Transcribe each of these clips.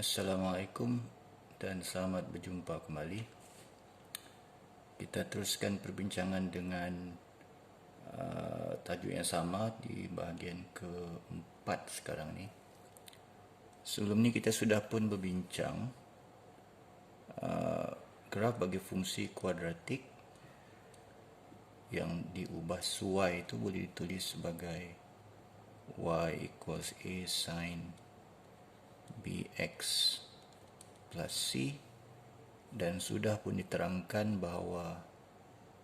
Assalamualaikum dan selamat berjumpa kembali. Kita teruskan perbincangan dengan tajuk yang sama di bahagian keempat sekarang ni. Sebelum ni kita sudah pun berbincang graf bagi fungsi kuadratik yang diubah suai itu boleh ditulis sebagai y equals a sin bx plus c, dan sudah pun diterangkan bahawa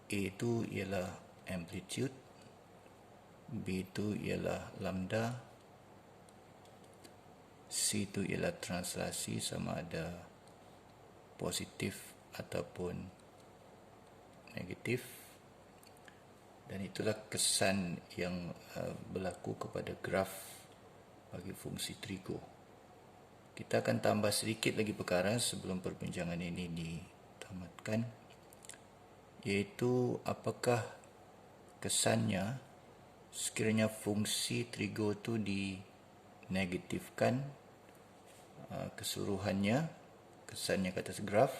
a itu ialah amplitude, b itu ialah lambda, c itu ialah translasi sama ada positif ataupun negatif, dan itulah kesan yang berlaku kepada graf bagi fungsi trigo. Kita akan tambah sedikit lagi perkara sebelum perbincangan ini ditamatkan, iaitu apakah kesannya sekiranya fungsi trigo itu dinegatifkan keseluruhannya, kesannya ke atas graf,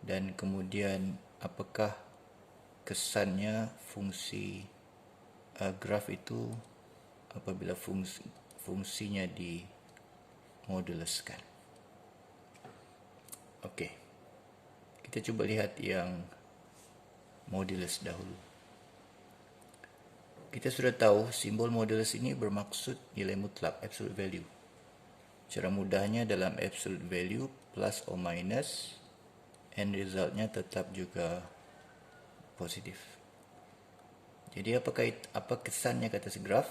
dan kemudian apakah kesannya fungsi graf itu apabila fungsinya dimoduluskan. Okey, kita cuba lihat yang modulus dahulu. Kita sudah tahu simbol modulus ini bermaksud nilai mutlak, absolute value. Cara mudahnya dalam absolute value plus or minus, end resultnya tetap juga positif. Jadi apa kesannya ke atas graf?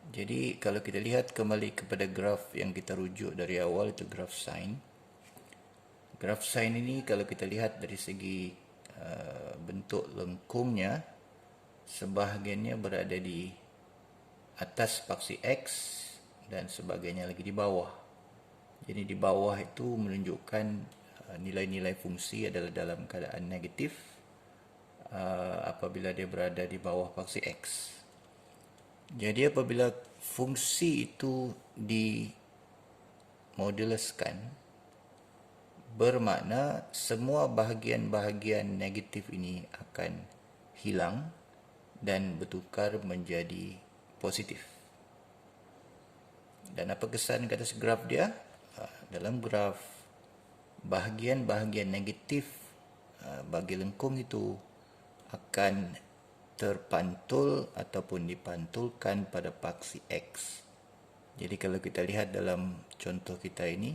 Jadi kalau kita lihat kembali kepada graf yang kita rujuk dari awal, itu graf sine. Graf sine ini kalau kita lihat dari segi bentuk lengkungnya, sebahagiannya berada di atas paksi X dan sebagainya lagi di bawah. Jadi di bawah itu menunjukkan nilai-nilai fungsi adalah dalam keadaan negatif apabila dia berada di bawah paksi X. Jadi apabila fungsi itu dimoduluskan, bermakna semua bahagian-bahagian negatif ini akan hilang dan bertukar menjadi positif. Dan apa kesan ke atas graf dia? Dalam graf, bahagian-bahagian negatif bagi lengkung itu akan terpantul ataupun dipantulkan pada paksi X. Jadi kalau kita lihat dalam contoh kita ini,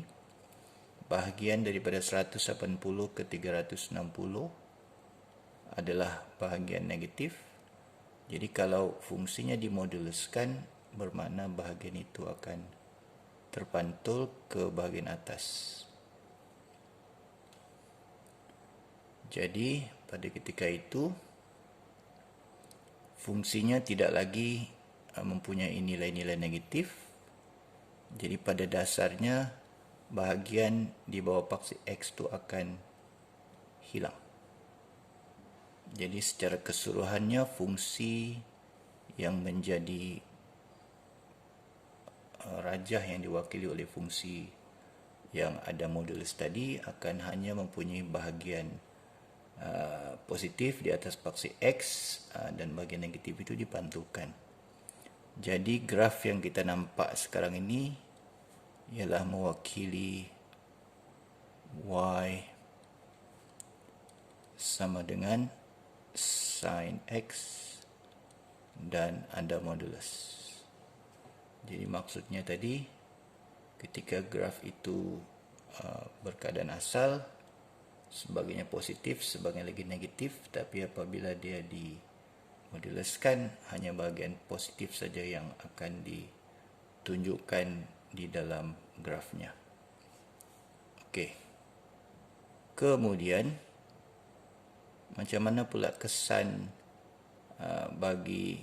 bahagian daripada 180 ke 360 adalah bahagian negatif. Jadi kalau fungsinya dimoduluskan, bermakna bahagian itu akan terpantul ke bahagian atas. Jadi pada ketika itu fungsinya tidak lagi mempunyai nilai-nilai negatif. Jadi pada dasarnya bahagian di bawah paksi X itu akan hilang. Jadi secara keseluruhannya fungsi yang menjadi rajah yang diwakili oleh fungsi yang ada modulus tadi akan hanya mempunyai bahagian positif di atas paksi X dan bahagian negatif itu dipantulkan. Jadi graf yang kita nampak sekarang ini ialah mewakili Y sama dengan sin X dan ada modulus. Jadi maksudnya tadi, ketika graf itu berkeadaan asal, sebagainya positif, sebagainya lagi negatif, tapi apabila dia dimoduluskan, hanya bahagian positif saja yang akan ditunjukkan di dalam grafnya. Okey. Kemudian, macam mana pula kesan bagi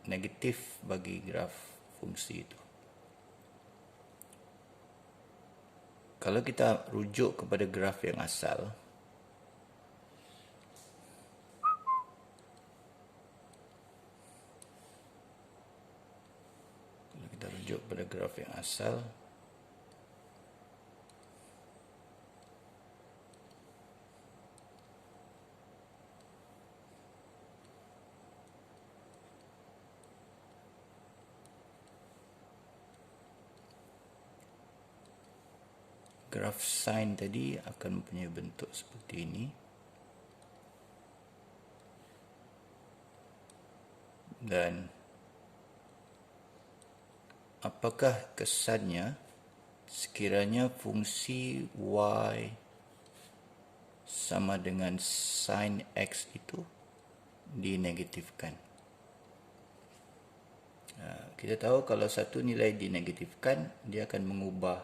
negatif bagi graf fungsi itu? Kalau kita rujuk kepada graf yang asal, graf yang asal, graf sin tadi akan mempunyai bentuk seperti ini. Dan apakah kesannya sekiranya fungsi y sama dengan sin x itu dinegatifkan? Kita tahu kalau satu nilai dinegatifkan, dia akan mengubah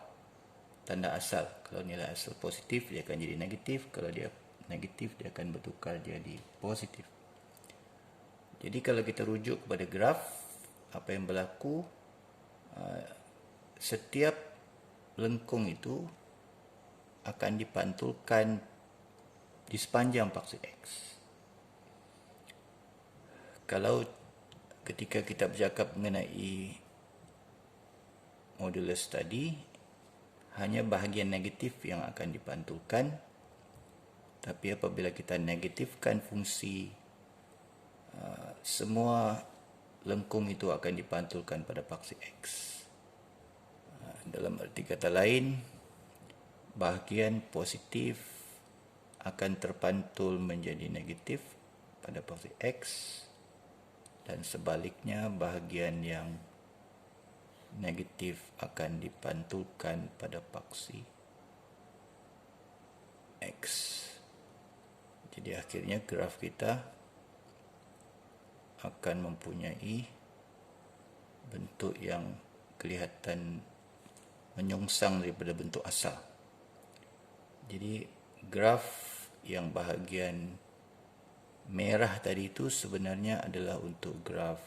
tanda asal. Kalau nilai asal positif, dia akan jadi negatif. Kalau dia negatif, dia akan bertukar jadi positif. Jadi kalau kita rujuk kepada graf, apa yang berlaku, setiap lengkung itu akan dipantulkan di sepanjang paksi X. Kalau ketika kita bercakap mengenai modulus tadi, hanya bahagian negatif yang akan dipantulkan. Tapi apabila kita negatifkan fungsi, semua lengkung itu akan dipantulkan pada paksi X. Dalam arti kata lain, bahagian positif akan terpantul menjadi negatif pada paksi X, dan sebaliknya bahagian yang negatif akan dipantulkan pada paksi X. Jadi akhirnya graf kita akan mempunyai bentuk yang kelihatan menyongsang daripada bentuk asal. Jadi graf yang bahagian merah tadi itu sebenarnya adalah untuk graf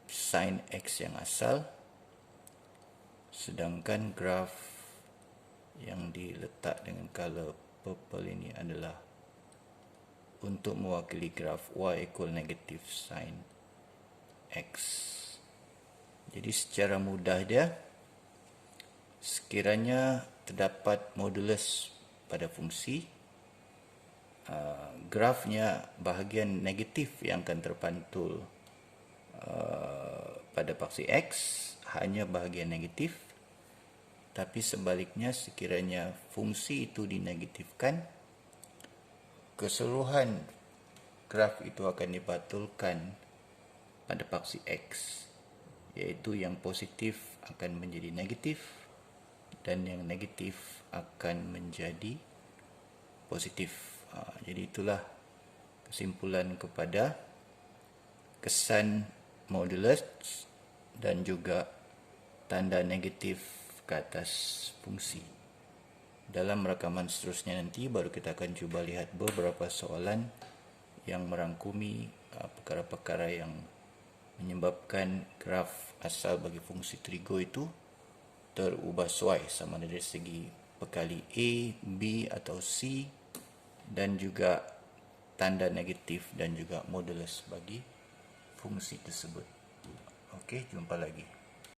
sin X yang asal, sedangkan graf yang diletak dengan color purple ini adalah untuk mewakili graf y equal negatif sin X. Jadi secara mudah dia, sekiranya terdapat modulus pada fungsi, grafnya bahagian negatif yang akan terpantul pada paksi X hanya bahagian negatif. Tapi sebaliknya, sekiranya fungsi itu dinegatifkan, keseluruhan graf itu akan dipantulkan pada paksi X, iaitu yang positif akan menjadi negatif dan yang negatif akan menjadi positif. Jadi itulah kesimpulan kepada kesan modulus dan juga tanda negatif ke atas fungsi. Dalam rakaman seterusnya nanti baru kita akan cuba lihat beberapa soalan yang merangkumi perkara-perkara yang menyebabkan graf asal bagi fungsi trigo itu terubah suai, sama dari segi perkali A, B atau C, dan juga tanda negatif dan juga modulus bagi fungsi tersebut. Okey, jumpa lagi.